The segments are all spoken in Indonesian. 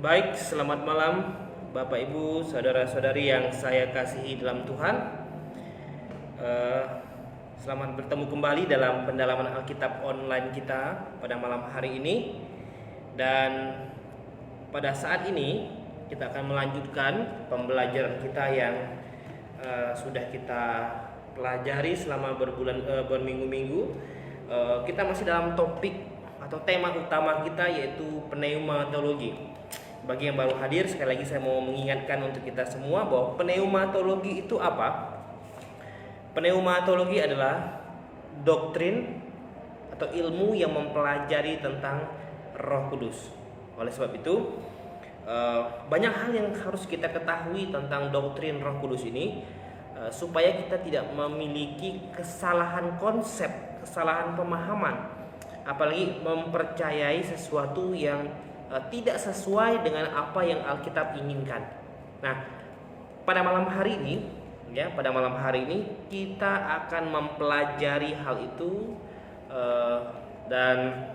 Baik, selamat malam Bapak Ibu, saudara-saudari yang saya kasihi dalam Tuhan. Eh, Selamat bertemu kembali dalam pendalaman Alkitab online kita pada malam hari ini. Dan pada saat ini kita akan melanjutkan pembelajaran kita yang sudah kita pelajari selama berminggu-minggu. Kita masih dalam topik atau tema utama kita, yaitu pneumatologi. Bagi yang baru hadir, sekali lagi saya mau mengingatkan untuk kita semua bahwa pneumatologi itu apa? Pneumatologi adalah doktrin atau ilmu yang mempelajari tentang Roh Kudus. Oleh sebab itu, banyak hal yang harus kita ketahui tentang doktrin Roh Kudus ini, supaya kita tidak memiliki kesalahan konsep, kesalahan pemahaman, apalagi mempercayai sesuatu yang tidak sesuai dengan apa yang Alkitab inginkan. Nah, pada malam hari ini kita akan mempelajari hal itu, dan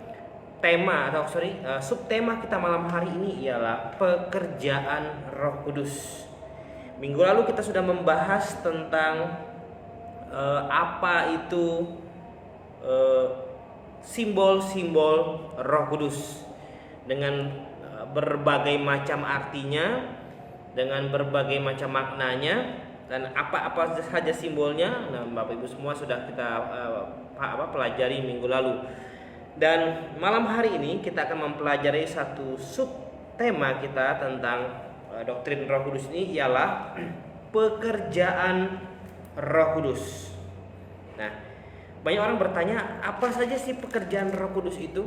subtema kita malam hari ini ialah pekerjaan Roh Kudus. Minggu lalu kita sudah membahas tentang apa itu simbol-simbol Roh Kudus, dengan berbagai macam artinya, dengan berbagai macam maknanya, dan apa-apa saja simbolnya. Nah, Bapak Ibu semua sudah kita pelajari minggu lalu. Dan malam hari ini kita akan mempelajari satu subtema kita tentang doktrin Roh Kudus ini, ialah pekerjaan Roh Kudus. Nah, banyak orang bertanya, apa saja sih pekerjaan Roh Kudus itu?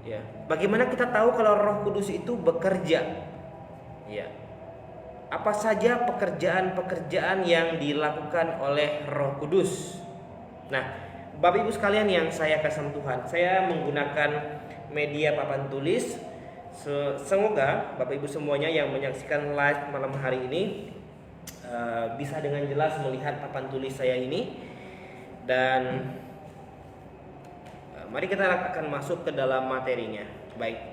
Ya, bagaimana kita tahu kalau Roh Kudus itu bekerja? Ya, apa saja pekerjaan-pekerjaan yang dilakukan oleh Roh Kudus? Nah, Bapak Ibu sekalian yang saya kasih Tuhan, saya menggunakan media papan tulis. Semoga Bapak Ibu semuanya yang menyaksikan live malam hari ini bisa dengan jelas melihat papan tulis saya ini. Dan mari kita akan masuk ke dalam materinya. Baik,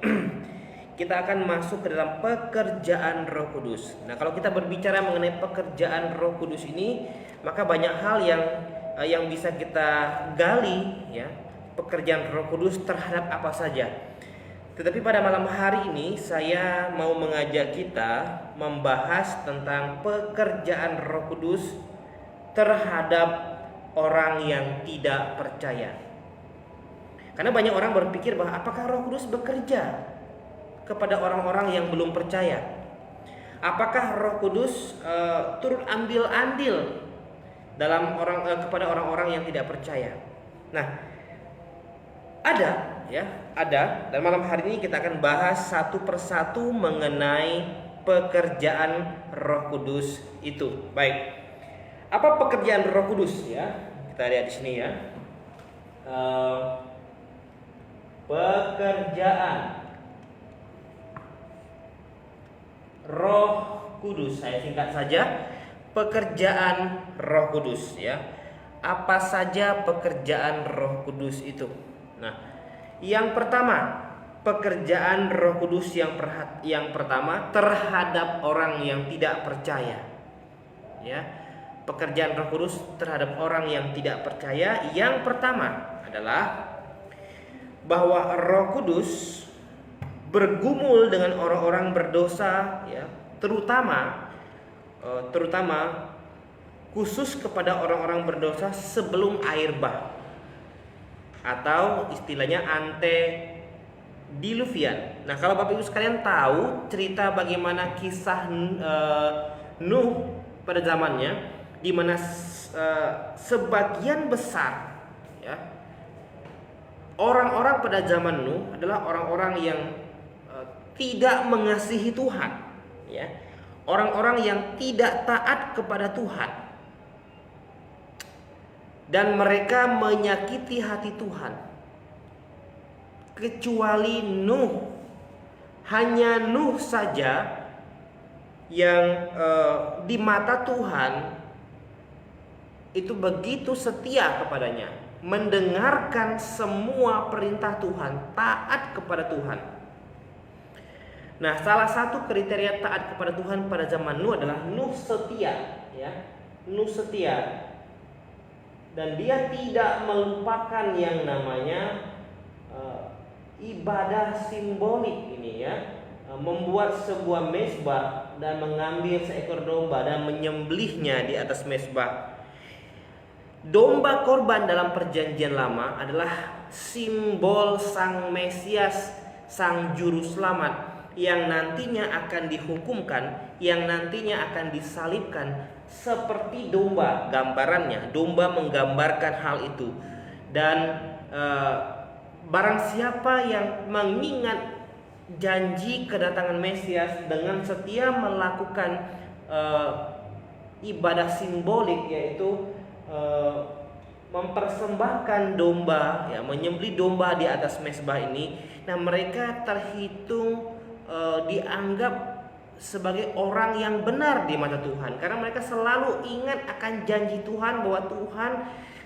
kita akan masuk ke dalam pekerjaan Roh Kudus. Nah, kalau kita berbicara mengenai pekerjaan Roh Kudus ini, maka banyak hal yang bisa kita gali, ya, pekerjaan Roh Kudus terhadap apa saja. Tetapi pada malam hari ini saya mau mengajak kita membahas tentang pekerjaan Roh Kudus terhadap orang yang tidak percaya. Karena banyak orang berpikir bahwa apakah Roh Kudus bekerja kepada orang-orang yang belum percaya? Apakah Roh Kudus turut ambil andil dalam kepada orang-orang yang tidak percaya? Nah, ada. Dan malam hari ini kita akan bahas satu persatu mengenai pekerjaan Roh Kudus itu. Baik, apa pekerjaan Roh Kudus? Ya, kita lihat di sini ya. Pekerjaan Roh Kudus, saya singkat saja, pekerjaan Roh Kudus, ya. Apa saja pekerjaan Roh Kudus itu? Nah, yang pertama, pekerjaan Roh Kudus yang pertama terhadap orang yang tidak percaya. Ya. Pekerjaan Roh Kudus terhadap orang yang tidak percaya, yang pertama adalah bahwa Roh Kudus bergumul dengan orang-orang berdosa, ya, terutama khusus kepada orang-orang berdosa sebelum air bah, atau istilahnya antediluvian. Nah, kalau Bapak Ibu sekalian tahu cerita bagaimana kisah Nuh pada zamannya, di mana sebagian besar, ya, orang-orang pada zaman Nuh adalah orang-orang yang tidak mengasihi Tuhan, ya. Orang-orang yang tidak taat kepada Tuhan, dan mereka menyakiti hati Tuhan. Kecuali Nuh, hanya Nuh saja yang di mata Tuhan itu begitu setia kepadanya, mendengarkan semua perintah Tuhan, taat kepada Tuhan. Nah, salah satu kriteria taat kepada Tuhan pada zaman Nuh adalah Nuh setia, ya. Nuh setia. Dan dia tidak melupakan yang namanya ibadah simbolik ini, ya. Membuat sebuah mezbah dan mengambil seekor domba dan menyembelihnya di atas mezbah. Domba korban dalam perjanjian lama adalah simbol Sang Mesias, Sang Juru Selamat, yang nantinya akan dihukumkan, yang nantinya akan disalibkan seperti domba. Gambarannya, domba menggambarkan hal itu. Dan barang siapa yang mengingat janji kedatangan Mesias dengan setia melakukan ibadah simbolik, yaitu mempersembahkan domba, ya, menyembelih domba di atas mezbah ini, nah mereka terhitung dianggap sebagai orang yang benar di mata Tuhan, karena mereka selalu ingat akan janji Tuhan bahwa Tuhan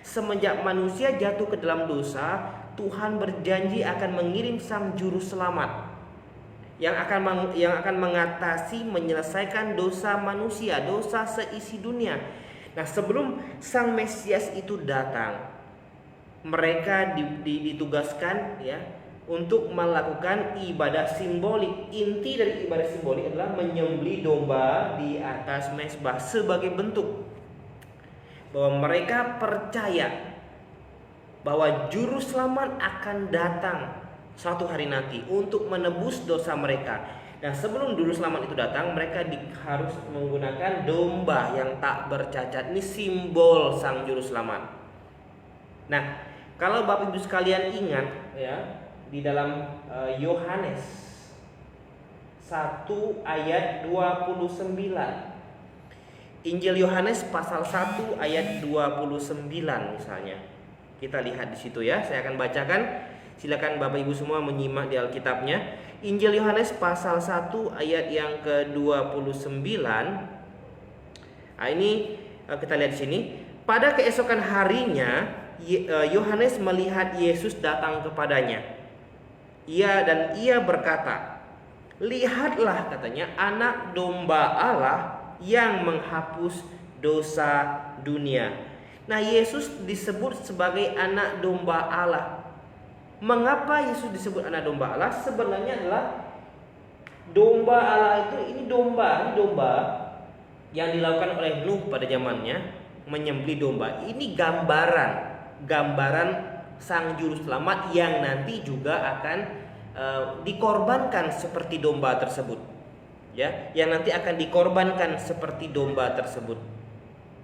semenjak manusia jatuh ke dalam dosa, Tuhan berjanji akan mengirim Sang Juru Selamat yang akan mengatasi, menyelesaikan dosa manusia, dosa seisi dunia. Nah, sebelum Sang Mesias itu datang, mereka ditugaskan, ya, untuk melakukan ibadah simbolik. Inti dari ibadah simbolik adalah menyembelih domba di atas mezbah sebagai bentuk bahwa mereka percaya bahwa Juru Selamat akan datang suatu hari nanti untuk menebus dosa mereka. Nah, sebelum Juru Selamat itu datang, mereka harus menggunakan domba yang tak bercacat. Ini simbol Sang Juru Selamat. Nah, kalau Bapak Ibu sekalian ingat, ya, di dalam Yohanes 1 ayat 29. Injil Yohanes pasal 1 ayat 29 misalnya. Kita lihat di situ, ya. Saya akan bacakan. Silakan Bapak Ibu semua menyimak di Alkitabnya. Injil Yohanes pasal 1 ayat yang ke-29. Nah, ini kita lihat di sini. Pada keesokan harinya Yohanes melihat Yesus datang kepadanya. Ia berkata, "Lihatlah," katanya, "anak domba Allah yang menghapus dosa dunia." Nah, Yesus disebut sebagai anak domba Allah. Mengapa Yesus disebut anak domba Allah? Sebenarnya adalah domba Allah ini domba yang dilakukan oleh Nuh pada zamannya, menyembelih domba. Ini gambaran Sang Juru Selamat yang nanti juga akan dikorbankan seperti domba tersebut, ya, yang nanti akan dikorbankan seperti domba tersebut.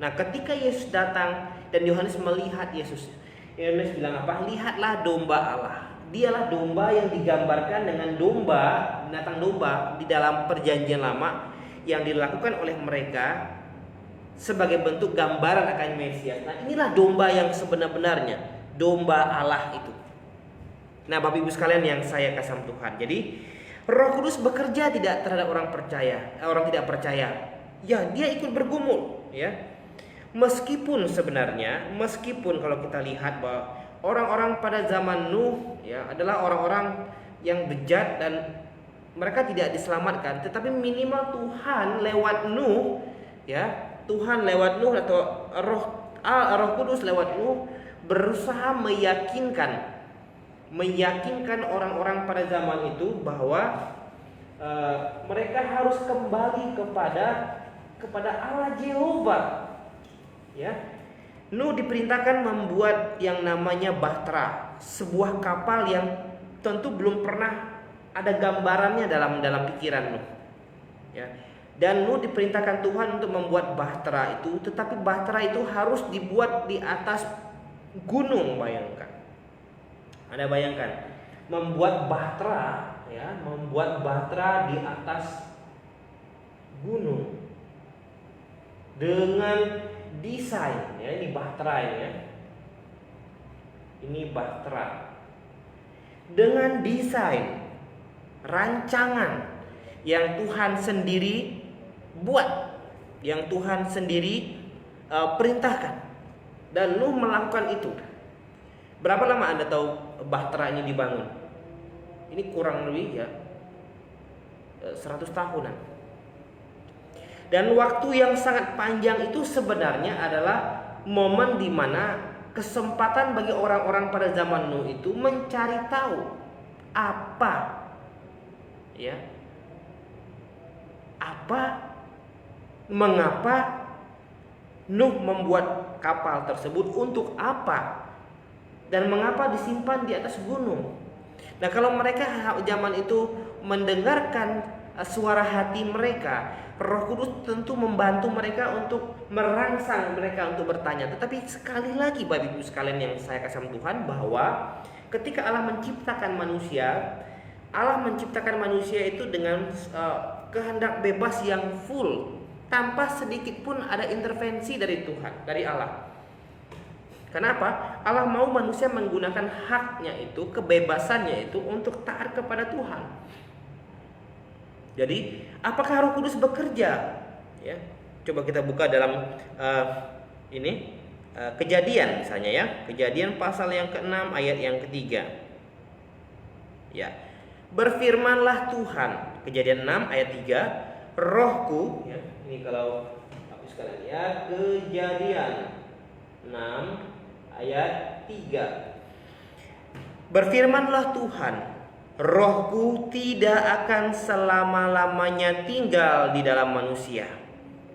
Nah, ketika Yesus datang dan Yohanes melihat Yesus, Yohanes bilang apa? "Lihatlah domba Allah." Dialah domba yang digambarkan dengan binatang domba di dalam perjanjian lama yang dilakukan oleh mereka sebagai bentuk gambaran akan Mesias. Nah, inilah domba yang sebenar-benarnya, domba Allah itu. Nah, Bapak Ibu sekalian yang saya kasih Tuhan, jadi Roh Kudus bekerja tidak terhadap orang tidak percaya. Ya, dia ikut bergumul, ya. Meskipun kalau kita lihat bahwa orang-orang pada zaman Nuh, ya, adalah orang-orang yang bejat dan mereka tidak diselamatkan, tetapi minimal Tuhan lewat Nuh, ya, Tuhan lewat Nuh atau Roh Kudus lewat Nuh berusaha meyakinkan orang-orang pada zaman itu bahwa mereka harus kembali kepada Allah Jehovah. Ya, Nuh diperintahkan membuat yang namanya bahtera, sebuah kapal yang tentu belum pernah ada gambarannya dalam pikiran Nuh. Ya, dan Nuh diperintahkan Tuhan untuk membuat bahtera itu, tetapi bahtera itu harus dibuat di atas gunung. Bayangkan, Anda bayangkan membuat bahtera, ya, di atas gunung dengan desain, ya, ini bahtera ini, ya. Ini bahtera dengan desain rancangan yang Tuhan sendiri buat, yang Tuhan sendiri perintahkan, dan Nuh melakukan itu. Berapa lama Anda tahu bahtera ini dibangun? Ini kurang lebih, ya, 100 tahunan. Dan waktu yang sangat panjang itu sebenarnya adalah momen di mana kesempatan bagi orang-orang pada zaman Nuh itu mencari tahu apa, ya, mengapa Nuh membuat kapal tersebut, untuk apa, dan mengapa disimpan di atas gunung. Nah, kalau mereka zaman itu mendengarkan suara hati mereka, Roh Kudus tentu membantu mereka untuk merangsang mereka untuk bertanya. Tetapi sekali lagi Bapak Ibu sekalian yang saya kasih Tuhan, bahwa ketika Allah menciptakan manusia itu dengan kehendak bebas yang full, tanpa sedikit pun ada intervensi dari Tuhan, dari Allah. Kenapa? Allah mau manusia menggunakan haknya itu, kebebasannya itu untuk taat kepada Tuhan. Jadi, apakah Roh Kudus bekerja? Ya, coba kita buka dalam Kejadian misalnya, ya. Kejadian pasal yang ke-6 ayat yang ke-3. Ya. Berfirmanlah Tuhan, Kejadian 6 ayat 3, Rohku, ya. Ini kalau hapus sekalian ya, Kejadian 6 ayat 3. Berfirmanlah Tuhan, Rohku tidak akan selama-lamanya tinggal di dalam manusia,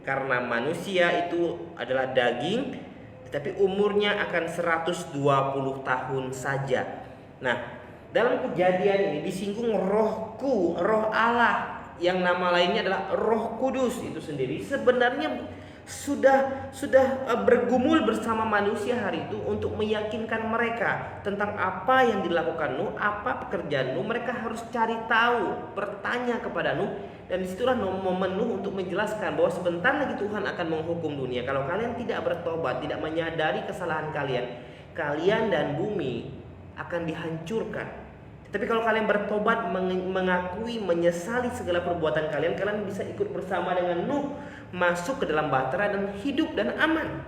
karena manusia itu adalah daging, tetapi umurnya akan 120 tahun saja. Nah, dalam Kejadian ini disinggung Rohku, Roh Allah, yang nama lainnya adalah Roh Kudus itu sendiri sebenarnya sudah bergumul bersama manusia hari itu untuk meyakinkan mereka tentang apa yang dilakukan Nuh, apa pekerjaan Nuh. Mereka harus cari tahu, bertanya kepada Nuh, dan disitulah momen Nuh untuk menjelaskan bahwa sebentar lagi Tuhan akan menghukum dunia. Kalau kalian tidak bertobat, tidak menyadari kesalahan kalian dan bumi akan dihancurkan. Tapi kalau kalian bertobat, mengakui, menyesali segala perbuatan kalian bisa ikut bersama dengan Nuh masuk ke dalam bahtera dan hidup dan aman.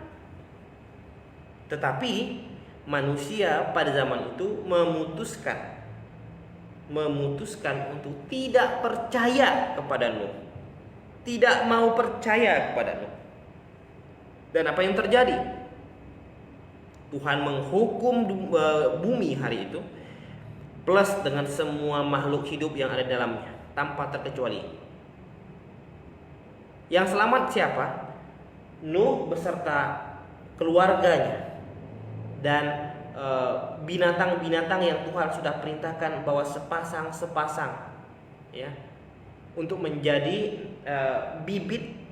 Tetapi manusia pada zaman itu memutuskan untuk tidak percaya kepada Nuh, tidak mau percaya kepada Nuh. Dan apa yang terjadi? Tuhan menghukum bumi hari itu, plus dengan semua makhluk hidup yang ada dalamnya, tanpa terkecuali. Yang selamat siapa? Nuh beserta keluarganya dan binatang-binatang yang Tuhan sudah perintahkan bahwa sepasang, ya, untuk menjadi bibit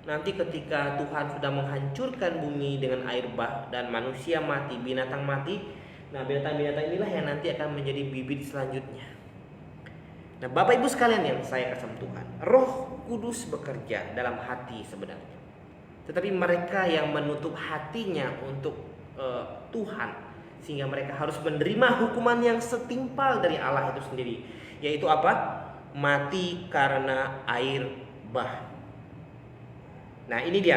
nanti ketika Tuhan sudah menghancurkan bumi dengan air bah dan manusia mati, binatang mati. Nah, binatang-binatang inilah yang nanti akan menjadi bibit selanjutnya. Nah, Bapak Ibu sekalian yang saya kasih Tuhan, Roh Kudus bekerja dalam hati sebenarnya. Tetapi mereka yang menutup hatinya untuk Tuhan, sehingga mereka harus menerima hukuman yang setimpal dari Allah itu sendiri, yaitu apa? Mati karena air bah. Nah, ini dia.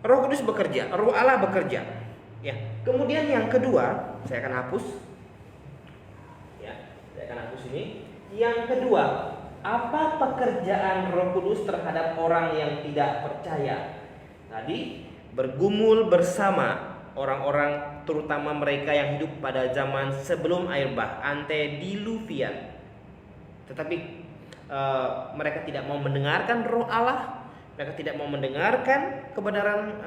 Roh Kudus bekerja, Roh Allah bekerja. Ya. Kemudian yang kedua, saya akan hapus. Ya, saya akan hapus ini. Yang kedua, apa pekerjaan Roh Kudus terhadap orang yang tidak percaya? Tadi bergumul bersama orang-orang, terutama mereka yang hidup pada zaman sebelum air bah, antediluvian. Tetapi mereka tidak mau mendengarkan Roh Allah. Mereka tidak mau mendengarkan kebenaran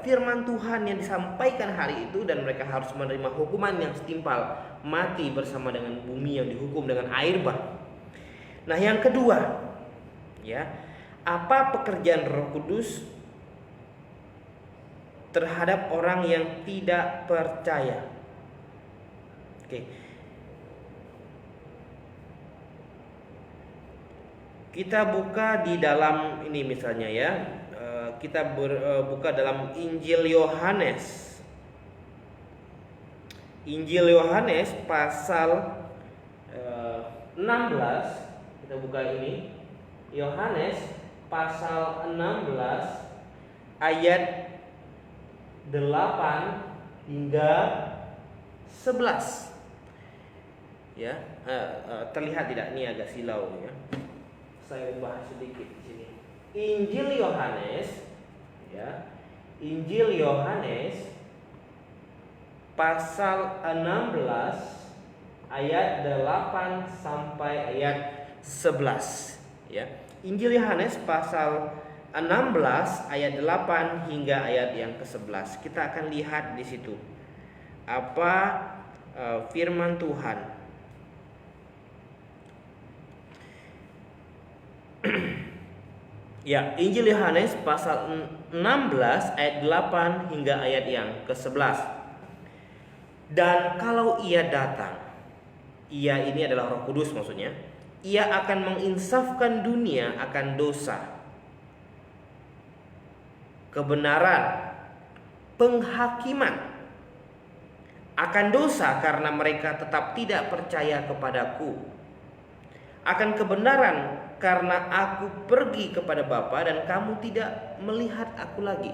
firman Tuhan yang disampaikan hari itu, dan mereka harus menerima hukuman yang setimpal, mati bersama dengan bumi yang dihukum dengan air bah. Nah, yang kedua, ya, apa pekerjaan Roh Kudus terhadap orang yang tidak percaya? Oke. Kita buka di dalam ini misalnya, ya. Kita buka dalam Injil Yohanes. Injil Yohanes pasal 16. Kita buka ini. Yohanes pasal 16 ayat 8 hingga 11. Ya, terlihat tidak? Ini agak silau, ya. Saya ubah sedikit di sini. Injil Yohanes, ya. Injil Yohanes pasal 16 ayat 8 sampai ayat 11, ya. Injil Yohanes pasal 16 ayat 8 hingga ayat yang ke-11. Kita akan lihat di situ apa firman Tuhan. Ya, Injil Yohanes pasal 16 ayat 8 hingga ayat yang ke-11. Dan kalau ia datang, ia ini adalah Roh Kudus maksudnya, ia akan menginsafkan dunia akan dosa, kebenaran, penghakiman. Akan dosa karena mereka tetap tidak percaya kepadaku. Akan kebenaran karena aku pergi kepada Bapa dan kamu tidak melihat aku lagi.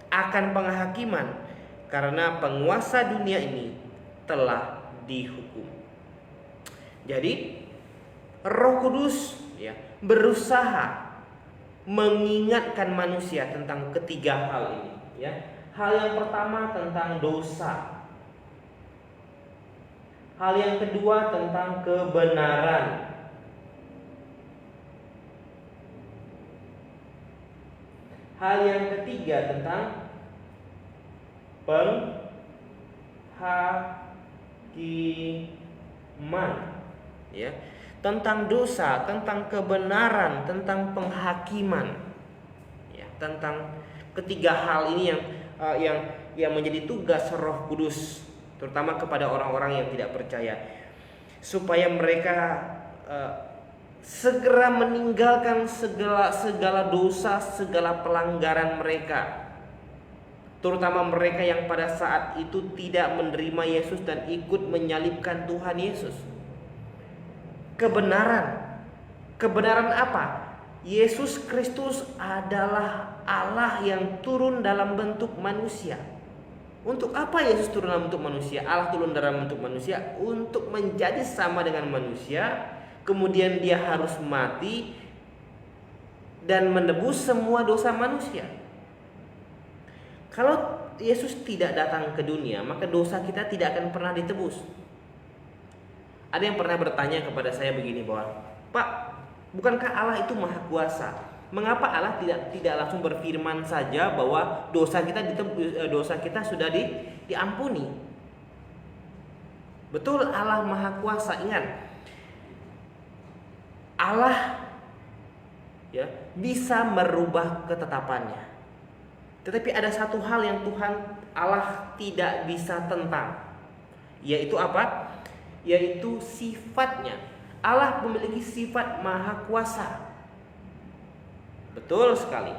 Akan penghakiman karena penguasa dunia ini telah dihukum. Jadi Roh Kudus, ya, berusaha mengingatkan manusia tentang ketiga hal ini, ya. Hal yang pertama tentang dosa. Hal yang kedua tentang kebenaran. Hal yang ketiga tentang penghakiman, ya. Tentang dosa, tentang kebenaran, tentang penghakiman, ya. Tentang ketiga hal ini yang menjadi tugas Roh Kudus, terutama kepada orang-orang yang tidak percaya, supaya mereka segera meninggalkan segala dosa, segala pelanggaran mereka, terutama mereka yang pada saat itu tidak menerima Yesus dan ikut menyalibkan Tuhan Yesus. Kebenaran apa? Yesus Kristus adalah Allah yang turun dalam bentuk manusia. Untuk apa Yesus turun dalam bentuk manusia? Allah turun dalam bentuk manusia untuk menjadi sama dengan manusia. Kemudian dia harus mati dan menebus semua dosa manusia. Kalau Yesus tidak datang ke dunia, maka dosa kita tidak akan pernah ditebus. Ada yang pernah bertanya kepada saya begini, bahwa Pak, bukankah Allah itu maha kuasa? Mengapa Allah tidak langsung berfirman saja bahwa dosa kita sudah diampuni? Betul, Allah maha kuasa. Ingat, Allah, ya, bisa merubah ketetapannya. Tetapi ada satu hal yang Allah tidak bisa tentang, yaitu apa? Yaitu sifatnya. Allah memiliki sifat maha kuasa. Betul sekali,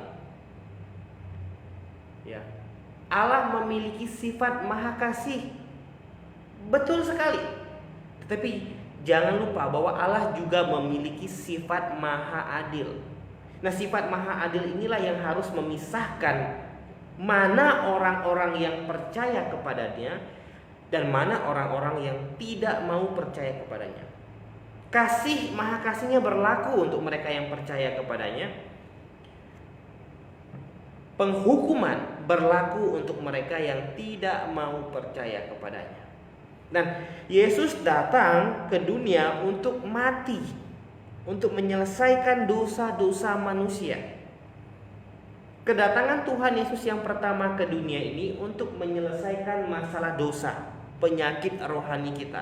ya. Allah memiliki sifat maha kasih. Betul sekali. Tetapi jangan lupa bahwa Allah juga memiliki sifat maha adil. Nah, sifat maha adil inilah yang harus memisahkan mana orang-orang yang percaya kepadanya dan mana orang-orang yang tidak mau percaya kepadanya. Maha kasihnya berlaku untuk mereka yang percaya kepadanya. Penghukuman berlaku untuk mereka yang tidak mau percaya kepadanya. Dan Yesus datang ke dunia untuk mati, untuk menyelesaikan dosa-dosa manusia. Kedatangan Tuhan Yesus yang pertama ke dunia ini untuk menyelesaikan masalah dosa, penyakit rohani kita.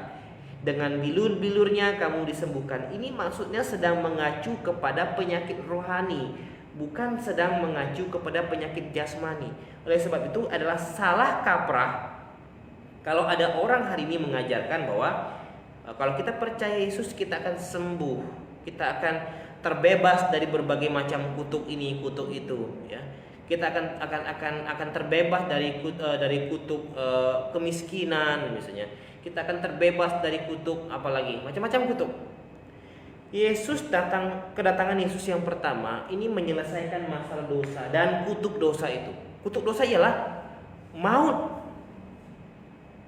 Dengan bilur-bilurnya kamu disembuhkan. Ini maksudnya sedang mengacu kepada penyakit rohani, bukan sedang mengacu kepada penyakit jasmani. Oleh sebab itu adalah salah kaprah kalau ada orang hari ini mengajarkan bahwa kalau kita percaya Yesus kita akan sembuh, kita akan terbebas dari berbagai macam kutuk ini, kutuk itu, ya. Kita akan terbebas dari kutuk kemiskinan misalnya. Kita akan terbebas dari kutuk apalagi, macam-macam kutuk. Kedatangan Yesus yang pertama ini menyelesaikan masalah dosa dan kutuk dosa itu. Kutuk dosa ialah maut.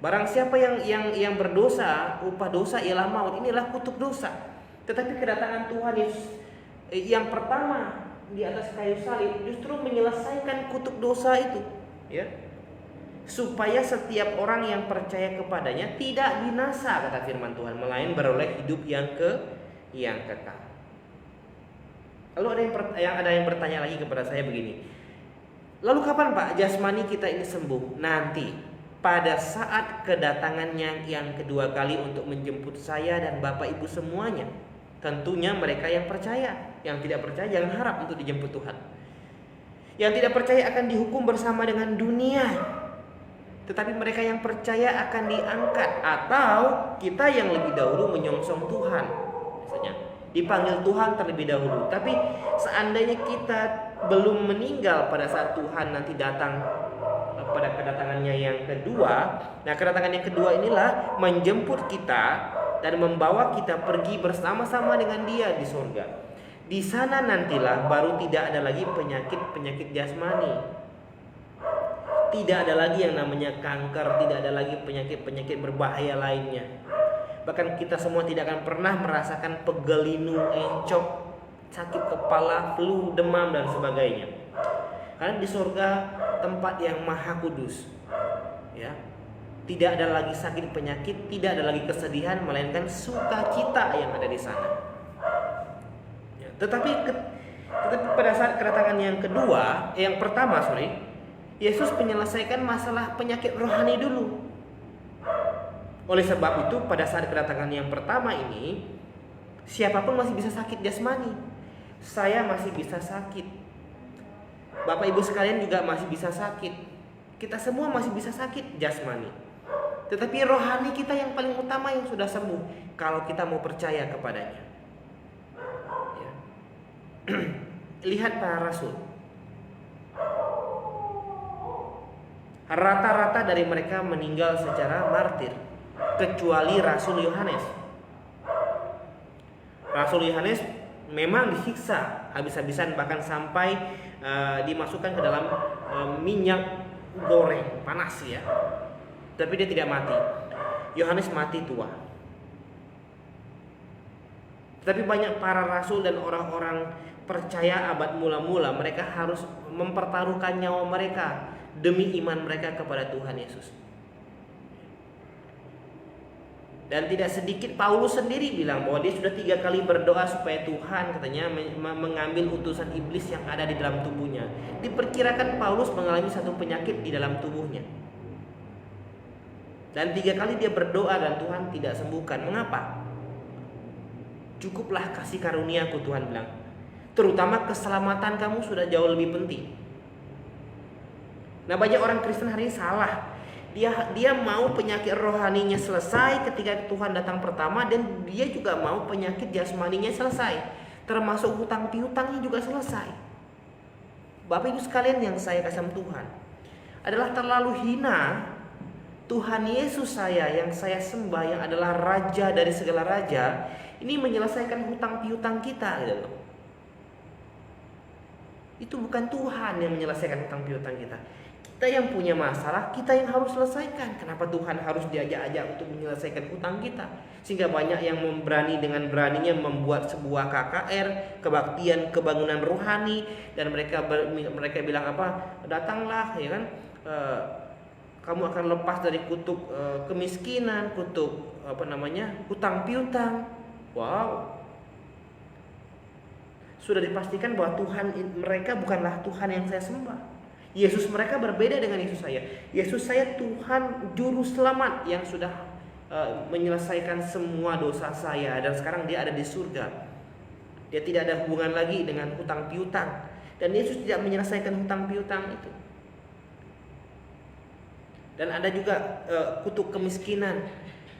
Barang siapa yang berdosa, upah dosa ialah maut. Inilah kutuk dosa. Tetapi kedatangan Tuhan Yesus yang pertama di atas kayu salib justru menyelesaikan kutuk dosa itu, ya. Supaya setiap orang yang percaya kepadanya tidak binasa, kata firman Tuhan, melainkan beroleh hidup yang kekal. Lalu ada yang bertanya lagi kepada saya begini, lalu kapan Pak jasmani kita ini sembuh? Nanti, pada saat kedatangannya yang kedua kali untuk menjemput saya dan Bapak Ibu semuanya. Tentunya mereka yang percaya. Yang tidak percaya jangan harap untuk dijemput Tuhan. Yang tidak percaya akan dihukum bersama dengan dunia. Tetapi mereka yang percaya akan diangkat. Atau kita yang lebih dahulu menyongsong Tuhan, misalnya dipanggil Tuhan terlebih dahulu. Tapi seandainya kita belum meninggal pada saat Tuhan nanti datang pada kedatangannya yang kedua, nah kedatangan yang kedua inilah menjemput kita dan membawa kita pergi bersama-sama dengan Dia di surga. Di sana nantilah baru tidak ada lagi penyakit jasmani. Tidak ada lagi yang namanya kanker, tidak ada lagi penyakit berbahaya lainnya. Bahkan kita semua tidak akan pernah merasakan pegelinu, encok, sakit kepala, flu, demam dan sebagainya. Karena di surga tempat yang maha kudus, ya. Tidak ada lagi sakit penyakit, tidak ada lagi kesedihan, melainkan sukacita yang ada di sana. Ya, tetapi pada saat kedatangan yang kedua, yang pertama, Yesus menyelesaikan masalah penyakit rohani dulu. Oleh sebab itu, pada saat kedatangan yang pertama ini, siapapun masih bisa sakit jasmani. Saya masih bisa sakit. Bapak Ibu sekalian juga masih bisa sakit. Kita semua masih bisa sakit jasmani. Tetapi rohani kita yang paling utama yang sudah sembuh, kalau kita mau percaya kepadanya. Ya. Lihat para rasul. Rata-rata dari mereka meninggal secara martir, kecuali Rasul Yohanes. Rasul Yohanes memang disiksa habis-habisan, bahkan sampai dimasukkan ke dalam minyak goreng panas, ya. Tapi dia tidak mati. Yohanes mati tua. Tapi banyak para rasul dan orang-orang percaya abad mula-mula, mereka harus mempertaruhkan nyawa mereka demi iman mereka kepada Tuhan Yesus. Dan tidak sedikit Paulus sendiri bilang bahwa dia sudah 3 kali berdoa supaya Tuhan, katanya, mengambil utusan iblis yang ada di dalam tubuhnya. Diperkirakan Paulus mengalami satu penyakit di dalam tubuhnya. Dan 3 kali dia berdoa dan Tuhan tidak sembuhkan. Mengapa? Cukuplah kasih karuniaku, Tuhan bilang. Terutama keselamatan kamu sudah jauh lebih penting. Nah, banyak orang Kristen hari ini salah. Dia mau penyakit rohaninya selesai ketika Tuhan datang pertama, dan dia juga mau penyakit jasmaninya selesai, termasuk hutang piutangnya juga selesai. Bapak Ibu sekalian yang saya kasih Tuhan, adalah terlalu hina Tuhan Yesus yang saya sembah, yang adalah Raja dari segala raja, ini menyelesaikan hutang piutang kita, gitu loh. Itu bukan Tuhan yang menyelesaikan hutang piutang kita. Kita yang punya masalah, kita yang harus selesaikan. Kenapa Tuhan harus diajak-ajak untuk menyelesaikan hutang kita? Sehingga banyak yang dengan beraninya membuat sebuah KKR, kebaktian kebangunan rohani, dan mereka bilang apa? Datanglah, ya kan? Kamu akan lepas dari kutuk kemiskinan, kutuk hutang piutang. Wow. Sudah dipastikan bahwa Tuhan mereka bukanlah Tuhan yang saya sembah. Yesus mereka berbeda dengan Yesus saya. Yesus saya Tuhan juru selamat yang sudah menyelesaikan semua dosa saya, dan sekarang dia ada di surga. Dia tidak ada hubungan lagi dengan hutang piutang, dan Yesus tidak menyelesaikan hutang piutang itu. Dan ada juga kutuk kemiskinan.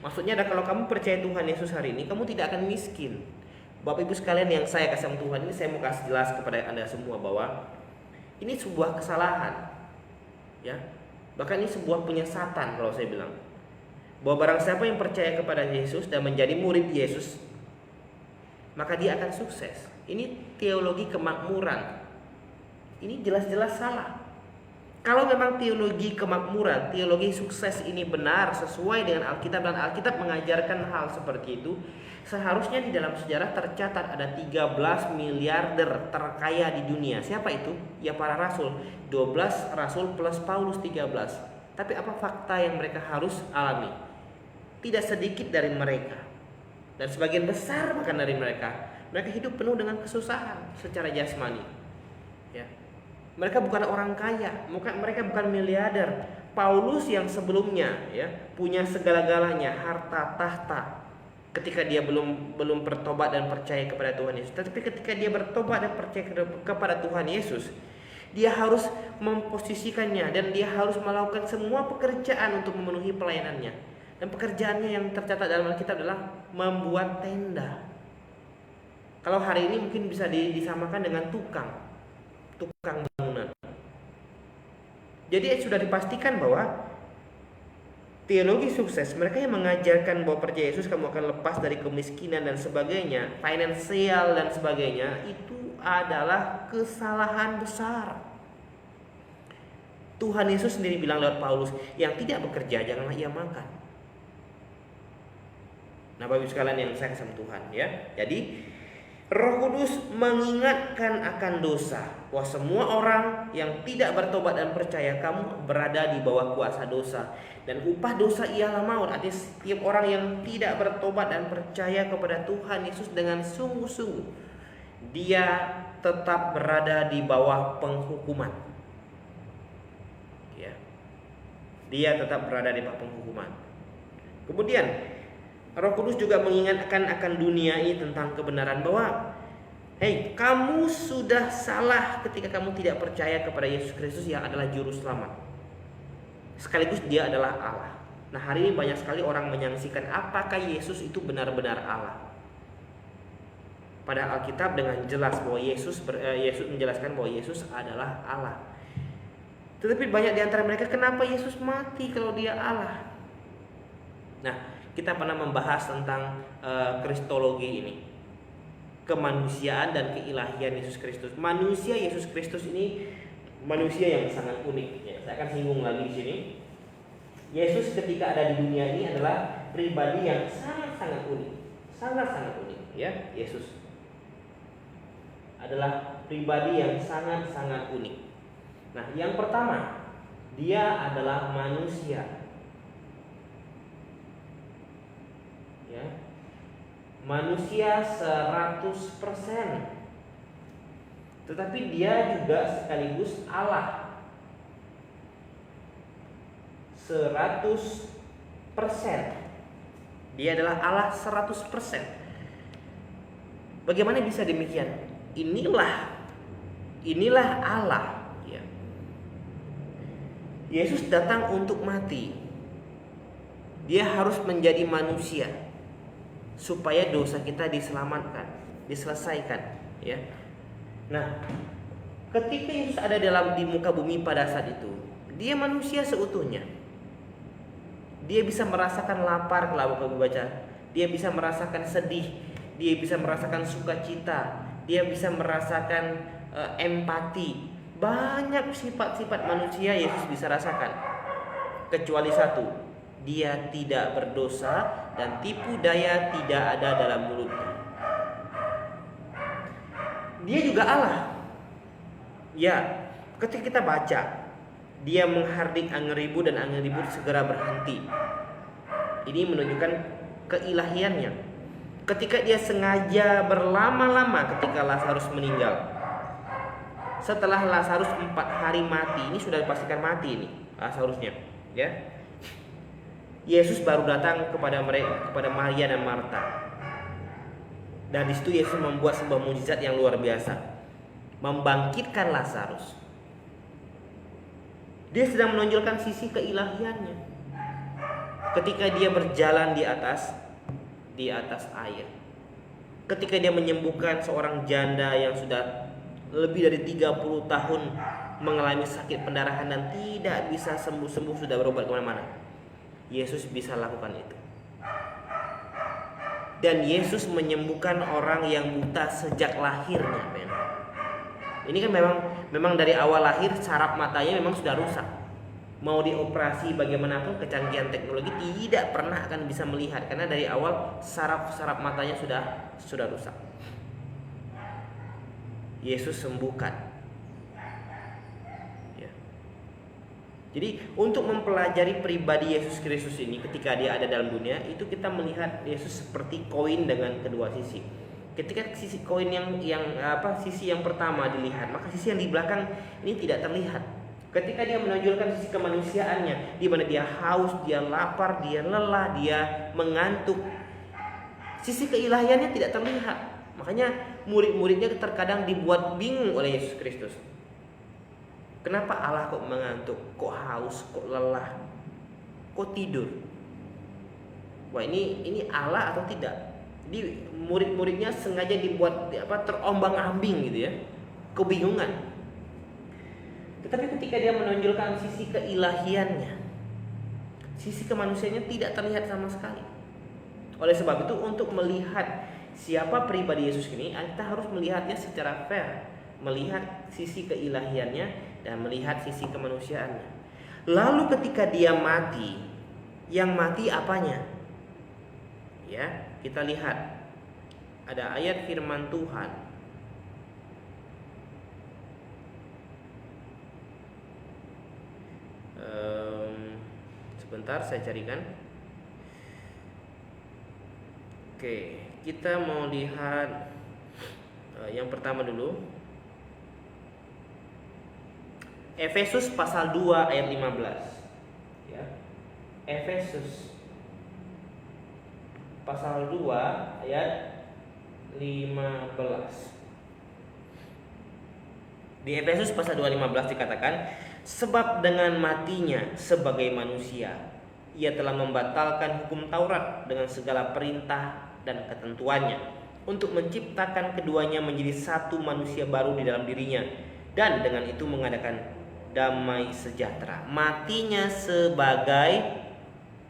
Maksudnya kalau kamu percaya Tuhan Yesus hari ini, kamu tidak akan miskin. Bapak Ibu sekalian yang saya kasih Tuhan, ini saya mau kasih jelas kepada Anda semua bahwa ini sebuah kesalahan, ya. Bahkan ini sebuah penyesatan kalau saya bilang. Bahwa barang siapa yang percaya kepada Yesus dan menjadi murid Yesus, maka dia akan sukses. Ini teologi kemakmuran. Ini jelas-jelas salah. Kalau memang teologi kemakmuran, teologi sukses ini benar sesuai dengan Alkitab dan Alkitab mengajarkan hal seperti itu, seharusnya di dalam sejarah tercatat ada 13 miliarder terkaya di dunia. Siapa itu? Ya para rasul. 12 rasul plus Paulus 13. Tapi apa fakta yang mereka harus alami? Tidak sedikit dari mereka, dan sebagian besar bahkan dari mereka hidup penuh dengan kesusahan secara jasmani. Ya. Mereka bukan orang kaya, mereka bukan miliarder. Paulus yang sebelumnya ya punya segala-galanya, harta, tahta, ketika dia belum bertobat dan percaya kepada Tuhan Yesus. Tetapi ketika dia bertobat dan percaya kepada Tuhan Yesus, dia harus memposisikannya dan dia harus melakukan semua pekerjaan untuk memenuhi pelayanannya. Dan pekerjaannya yang tercatat dalam Alkitab adalah membuat tenda. Kalau hari ini mungkin bisa disamakan dengan tukang bangunan. Jadi sudah dipastikan bahwa teologi sukses, mereka yang mengajarkan bahwa percaya Yesus kamu akan lepas dari kemiskinan dan sebagainya, finansial dan sebagainya, itu adalah kesalahan besar. Tuhan Yesus sendiri bilang lewat Paulus, yang tidak bekerja janganlah ia makan. Nah, Bapak Ibu sekalian yang saya kasih Tuhan ya. Jadi Roh Kudus mengingatkan akan dosa, bahwa semua orang yang tidak bertobat dan percaya kamu berada di bawah kuasa dosa, dan upah dosa ialah maut. Artinya setiap orang yang tidak bertobat dan percaya kepada Tuhan Yesus dengan sungguh-sungguh, dia tetap berada di bawah penghukuman. Ya. Dia tetap berada di bawah penghukuman. Kemudian Roh Kudus juga mengingatkan akan dunia ini tentang kebenaran bahwa hei, kamu sudah salah ketika kamu tidak percaya kepada Yesus Kristus yang adalah juru selamat. Sekaligus dia adalah Allah. Nah, hari ini banyak sekali orang menyaksikan apakah Yesus itu benar-benar Allah. Pada Alkitab dengan jelas bahwa Yesus menjelaskan bahwa Yesus adalah Allah. Tetapi banyak di antara mereka, kenapa Yesus mati kalau dia Allah? Nah, kita pernah membahas tentang kristologi ini, kemanusiaan dan keilahian Yesus Kristus. Manusia Yesus Kristus ini manusia yang sangat unik. Ya, saya akan singgung lagi di sini. Yesus ketika ada di dunia ini adalah pribadi yang sangat-sangat unik, sangat-sangat unik. Ya, Yesus adalah pribadi yang sangat-sangat unik. Nah, yang pertama, dia adalah manusia. Ya. Manusia 100%. Tetapi dia juga sekaligus Allah. 100%. Dia adalah Allah 100%. Bagaimana bisa demikian? Inilah Allah, ya. Yesus datang untuk mati. Dia harus menjadi manusia supaya dosa kita diselamatkan, diselesaikan, ya. Nah, ketika Yesus ada di muka bumi pada saat itu, dia manusia seutuhnya. Dia bisa merasakan lapar kalau Bapak baca. Dia bisa merasakan sedih, dia bisa merasakan sukacita, dia bisa merasakan empati. Banyak sifat-sifat manusia Yesus bisa rasakan. Kecuali satu, dia tidak berdosa dan tipu daya tidak ada dalam mulutnya. Dia juga Allah. Ya, ketika kita baca, dia menghardik angin ribut dan angin ribut segera berhenti. Ini menunjukkan keilahiannya. Ketika dia sengaja berlama-lama ketika Lazarus meninggal. Setelah Lazarus 4 hari mati, ini sudah dipastikan mati ini Lazarusnya, ya. Yesus baru datang kepada Maria dan Marta. Dan di situ Yesus membuat sebuah mukjizat yang luar biasa, membangkitkan Lazarus. Dia sedang menonjolkan sisi keilahiannya. Ketika dia berjalan di atas air. Ketika dia menyembuhkan seorang janda yang sudah lebih dari 30 tahun mengalami sakit pendarahan dan tidak bisa sembuh-sembuh, sudah berobat kemana-mana. Yesus bisa lakukan itu. Dan Yesus menyembuhkan orang yang buta sejak lahirnya, men. Ini kan memang dari awal lahir saraf matanya memang sudah rusak. Mau dioperasi bagaimanapun kecanggihan teknologi tidak pernah akan bisa melihat karena dari awal saraf matanya sudah rusak. Yesus sembuhkan. Ya. Jadi untuk mempelajari pribadi Yesus Kristus ini ketika dia ada dalam dunia, itu kita melihat Yesus seperti koin dengan kedua sisi. Ketika sisi koin sisi yang pertama dilihat, maka sisi yang di belakang ini tidak terlihat. Ketika dia menonjolkan sisi kemanusiaannya, di mana dia haus, dia lapar, dia lelah, dia mengantuk, sisi keilahiannya tidak terlihat. Makanya murid-muridnya terkadang dibuat bingung oleh Yesus Kristus. Kenapa Allah kok mengantuk, kok haus, kok lelah, kok tidur? Wah, ini Allah atau tidak? Jadi murid-muridnya sengaja dibuat terombang-ambing gitu ya, kebingungan. Tetapi ketika dia menonjolkan sisi keilahiannya, sisi kemanusiaannya tidak terlihat sama sekali. Oleh sebab itu untuk melihat siapa pribadi Yesus ini, kita harus melihatnya secara fair, melihat sisi keilahiannya dan melihat sisi kemanusiaannya. Lalu ketika dia mati, yang mati apanya? Ya, kita lihat ada ayat firman Tuhan. Sebentar saya carikan. Oke, kita mau lihat yang pertama dulu. Efesus pasal 2 ayat 15. Ya. Efesus pasal 2 ayat 15. Di Efesus pasal 2 ayat 15 dikatakan, sebab dengan matinya sebagai manusia, ia telah membatalkan hukum Taurat dengan segala perintah dan ketentuannya, untuk menciptakan keduanya menjadi satu manusia baru di dalam dirinya, dan dengan itu mengadakan damai sejahtera. Matinya sebagai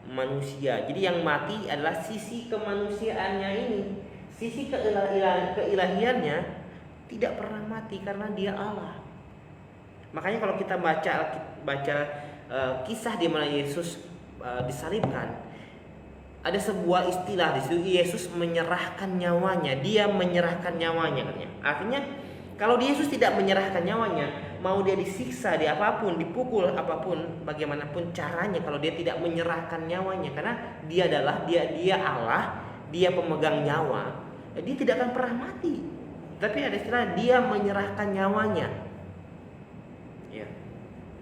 manusia. Jadi yang mati adalah sisi kemanusiaannya ini. Sisi keilahiannya tidak pernah mati karena dia Allah. Makanya kalau kita baca kisah di mana Yesus disalibkan, ada sebuah istilah di situ, Yesus menyerahkan nyawanya. Dia menyerahkan nyawanya katanya. Artinya kalau Yesus tidak menyerahkan nyawanya, mau dia disiksa di apapun, dipukul apapun, bagaimanapun caranya, kalau dia tidak menyerahkan nyawanya, karena dia adalah dia Allah, dia pemegang nyawa, dia tidak akan pernah mati. Tapi ada istilah dia menyerahkan nyawanya. Ya.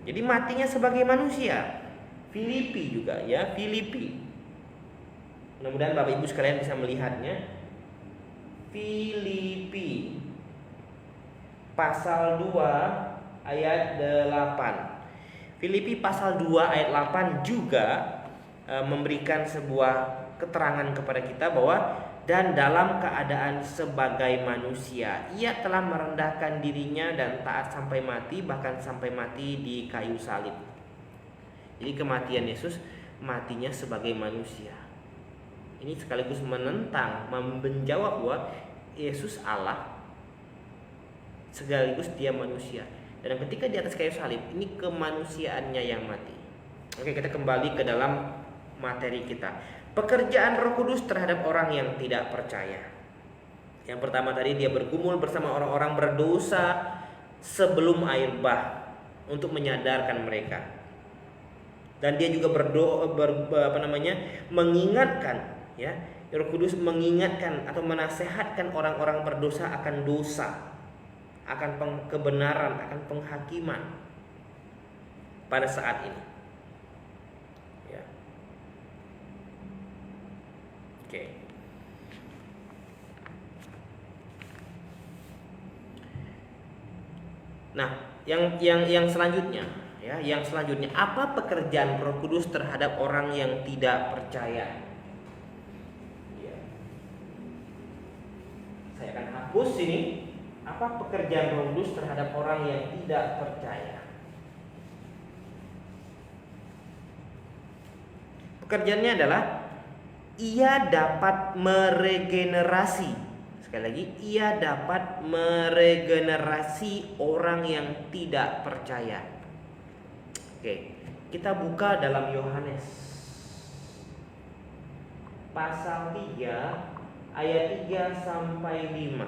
Jadi matinya sebagai manusia. Filipi juga ya, Filipi. Mudah-mudahan Bapak Ibu sekalian bisa melihatnya. Filipi pasal 2 ayat 8. Filipi pasal 2 ayat 8 juga memberikan sebuah keterangan kepada kita bahwa dan dalam keadaan sebagai manusia ia telah merendahkan dirinya dan taat sampai mati, bahkan sampai mati di kayu salib. Jadi kematian Yesus, matinya sebagai manusia. Ini sekaligus menentang, menjawab bahwa Yesus Allah sekaligus dia manusia. Dan ketika di atas kayu salib, ini kemanusiaannya yang mati. Oke, kita kembali ke dalam materi kita. Pekerjaan Roh Kudus terhadap orang yang tidak percaya. Yang pertama tadi, dia bergumul bersama orang-orang berdosa sebelum air bah untuk menyadarkan mereka. Dan dia juga mengingatkan, ya, Roh Kudus mengingatkan atau menasehatkan orang-orang berdosa akan dosa, akan kebenaran, akan penghakiman pada saat ini. Ya. Oke. Nah, yang selanjutnya, ya, yang selanjutnya, apa pekerjaan Roh Kudus terhadap orang yang tidak percaya? Ya. Saya akan hapus ini. Apa pekerjaan Roh Kudus terhadap orang yang tidak percaya? Pekerjaannya adalah ia dapat meregenerasi. Sekali lagi, ia dapat meregenerasi orang yang tidak percaya. Oke, kita buka dalam Yohanes pasal 3 ayat 3 sampai 5.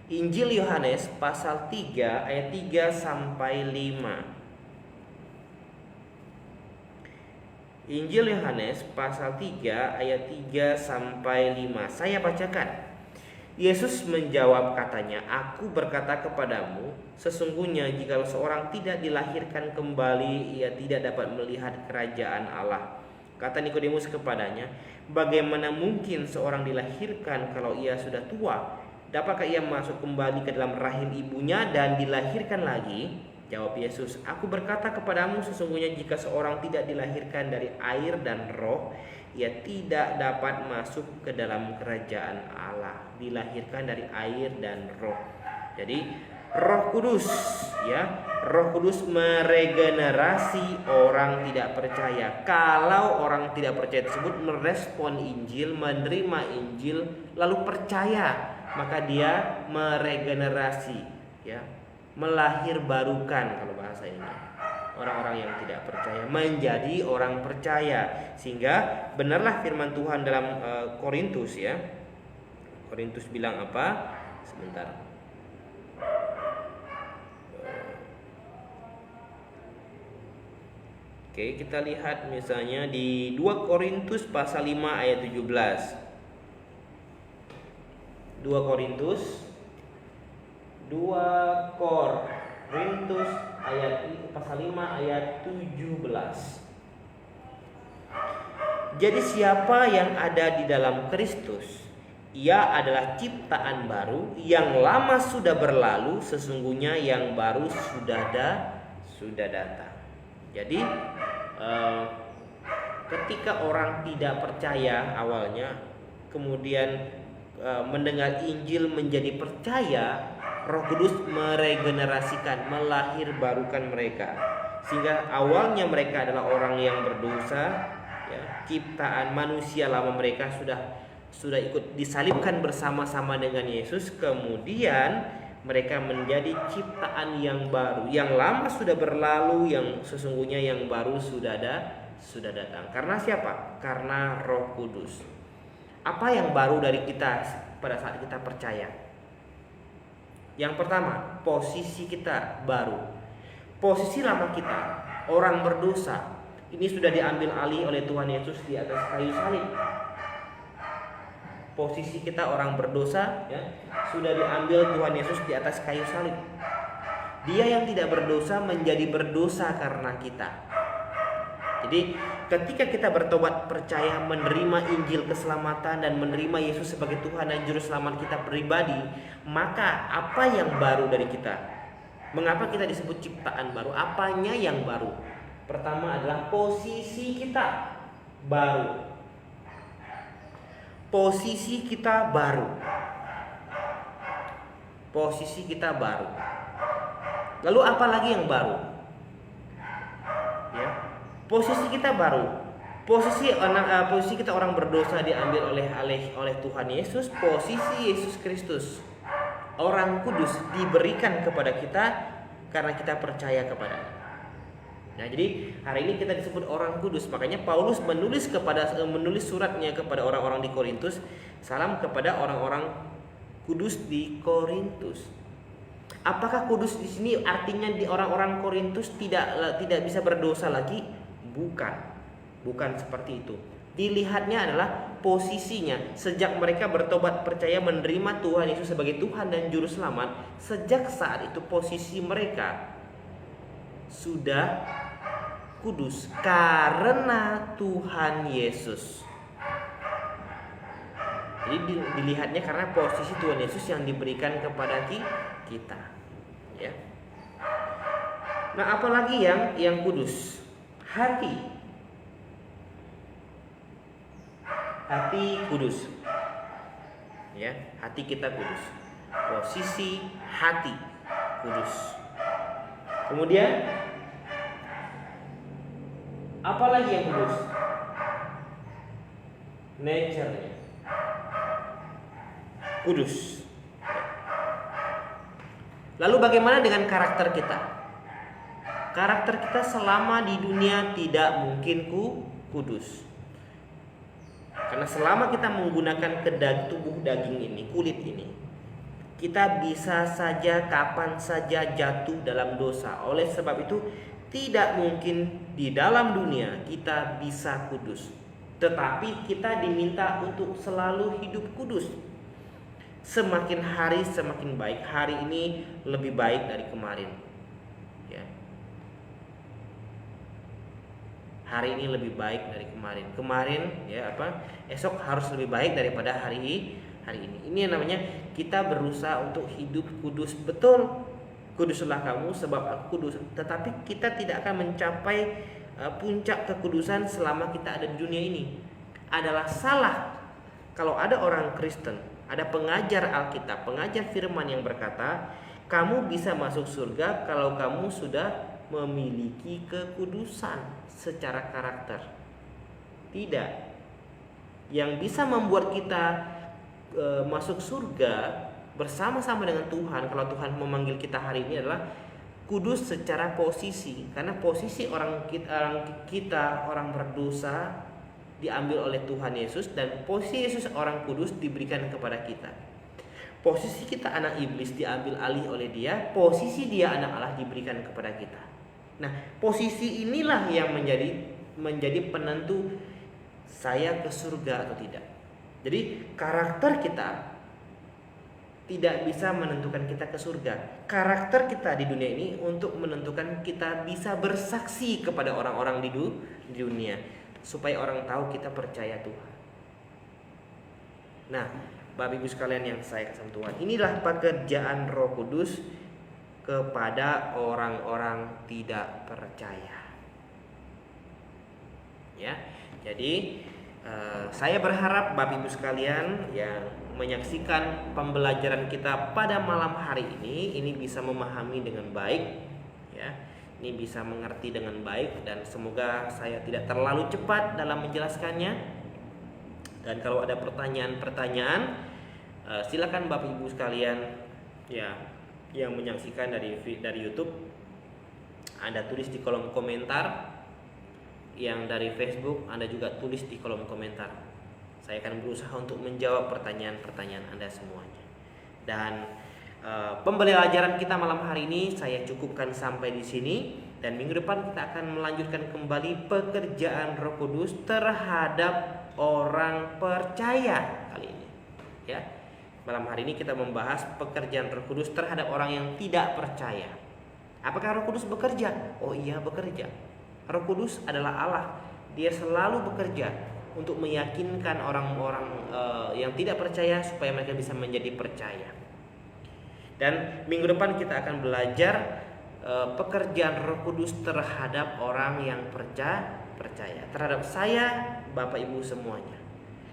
Injil Yohanes pasal 3 ayat 3 sampai 5. Injil Yohanes pasal 3 ayat 3 sampai 5. Saya bacakan. Yesus menjawab katanya, "Aku berkata kepadamu, sesungguhnya jika seorang tidak dilahirkan kembali, ia tidak dapat melihat kerajaan Allah." Kata Nikodemus kepadanya, "Bagaimana mungkin seorang dilahirkan kalau ia sudah tua? Dapatkah ia masuk kembali ke dalam rahim ibunya dan dilahirkan lagi?" Jawab Yesus, "Aku berkata kepadamu, sesungguhnya jika seorang tidak dilahirkan dari air dan roh, ia tidak dapat masuk ke dalam kerajaan Allah." Dilahirkan dari air dan roh. Jadi Roh Kudus, ya, Roh Kudus meregenerasi orang tidak percaya. Kalau orang tidak percaya tersebut merespon Injil, menerima Injil, lalu percaya, maka dia meregenerasi, ya, melahirbarukan kalau bahasa ini. Orang-orang yang tidak percaya menjadi orang percaya, sehingga benarlah firman Tuhan dalam Korintus, ya. Korintus bilang apa? Sebentar. Oke, kita lihat misalnya di 2 Korintus pasal 5 ayat 17. 2 Korintus ayat pasal 5 ayat 17. Jadi siapa yang ada di dalam Kristus, ia adalah ciptaan baru, yang lama sudah berlalu, sesungguhnya yang baru sudah datang. Jadi ketika orang tidak percaya awalnya, kemudian mendengar Injil menjadi percaya, Roh Kudus meregenerasikan, melahirbarukan mereka, sehingga awalnya mereka adalah orang yang berdosa, ya, ciptaan manusia lama mereka sudah ikut disalibkan bersama-sama dengan Yesus. Kemudian mereka menjadi ciptaan yang baru, yang lama sudah berlalu, yang sesungguhnya yang baru sudah datang. Karena siapa? Karena Roh Kudus. Apa yang baru dari kita pada saat kita percaya? Yang pertama, posisi kita baru. Posisi lama kita, orang berdosa, ini sudah diambil alih oleh Tuhan Yesus di atas kayu salib. Posisi kita orang berdosa, ya, sudah diambil Tuhan Yesus di atas kayu salib. Dia yang tidak berdosa menjadi berdosa karena kita. Jadi ketika kita bertobat, percaya, menerima Injil keselamatan dan menerima Yesus sebagai Tuhan dan Juru Selamat kita pribadi, maka apa yang baru dari kita? Mengapa kita disebut ciptaan baru? Apanya yang baru? Pertama adalah posisi kita baru. Posisi kita baru. Posisi kita baru. Lalu apa lagi yang baru? Ya, posisi kita baru. Posisi kita orang berdosa diambil oleh Tuhan Yesus. Posisi Yesus Kristus, orang kudus, diberikan kepada kita karena kita percaya kepada-Nya. Nah, jadi hari ini kita disebut orang kudus. Makanya Paulus menulis suratnya kepada orang-orang di Korintus, salam kepada orang-orang kudus di Korintus. Apakah kudus di sini artinya di orang-orang Korintus tidak bisa berdosa lagi? Bukan seperti itu. Dilihatnya adalah posisinya sejak mereka bertobat, percaya, menerima Tuhan Yesus sebagai Tuhan dan Juru Selamat. Sejak saat itu posisi mereka sudah kudus karena Tuhan Yesus. Jadi dilihatnya karena posisi Tuhan Yesus yang diberikan kepada kita, ya. Nah, apalagi yang kudus? Hati kudus, ya, hati kita kudus. Posisi hati kudus. Kemudian apa lagi yang kudus? Nature-nya kudus. Lalu bagaimana dengan karakter kita? Karakter kita selama di dunia tidak mungkin kudus. Karena selama kita menggunakan tubuh daging ini, kulit ini, kita bisa saja kapan saja jatuh dalam dosa. Oleh sebab itu tidak mungkin di dalam dunia kita bisa kudus. Tetapi kita diminta untuk selalu hidup kudus. Semakin hari semakin baik. Hari ini lebih baik dari kemarin. Ya. Hari ini lebih baik dari kemarin. Kemarin esok harus lebih baik daripada hari ini. Ini yang namanya kita berusaha untuk hidup kudus. Betul, kuduslah kamu sebab aku kudus. Tetapi kita tidak akan mencapai puncak kekudusan selama kita ada di dunia ini. Adalah salah kalau ada orang Kristen, ada pengajar Alkitab, pengajar firman yang berkata, kamu bisa masuk surga kalau kamu sudah memiliki kekudusan secara karakter. Tidak. Yang bisa membuat kita masuk surga bersama-sama dengan Tuhan, kalau Tuhan memanggil kita hari ini, adalah kudus secara posisi. Karena posisi orang berdosa diambil oleh Tuhan Yesus, dan posisi Yesus orang kudus diberikan kepada kita. Posisi kita anak iblis diambil alih oleh Dia, posisi Dia anak Allah diberikan kepada kita. Nah, posisi inilah yang menjadi penentu saya ke surga atau tidak. Jadi karakter kita tidak bisa menentukan kita ke surga. Karakter kita di dunia ini untuk menentukan kita bisa bersaksi kepada orang-orang di dunia, supaya orang tahu kita percaya Tuhan. Nah, Bapak Ibu sekalian yang saya kasih Tuhan, inilah pekerjaan Roh Kudus kepada orang-orang tidak percaya. Ya, jadi saya berharap Bapak Ibu sekalian yang menyaksikan pembelajaran kita pada malam hari ini bisa memahami dengan baik, ya. Ini bisa mengerti dengan baik, dan semoga saya tidak terlalu cepat dalam menjelaskannya. Dan kalau ada pertanyaan-pertanyaan, silakan Bapak Ibu sekalian ya yang menyaksikan dari YouTube, Anda tulis di kolom komentar. Yang dari Facebook, Anda juga tulis di kolom komentar. Saya akan berusaha untuk menjawab pertanyaan-pertanyaan Anda semuanya. Dan pembelajaran kita malam hari ini saya cukupkan sampai di sini, dan minggu depan kita akan melanjutkan kembali pekerjaan Roh Kudus terhadap orang percaya kali ini. Ya. Malam hari ini kita membahas pekerjaan Roh Kudus terhadap orang yang tidak percaya. Apakah Roh Kudus bekerja? Oh iya, bekerja. Roh Kudus adalah Allah. Dia selalu bekerja untuk meyakinkan orang-orang yang tidak percaya supaya mereka bisa menjadi percaya. Dan minggu depan kita akan belajar pekerjaan Roh Kudus terhadap orang yang percaya, terhadap saya, Bapak Ibu semuanya.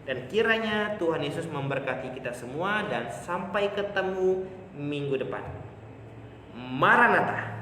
Dan kiranya Tuhan Yesus memberkati kita semua, dan sampai ketemu minggu depan. Maranatha.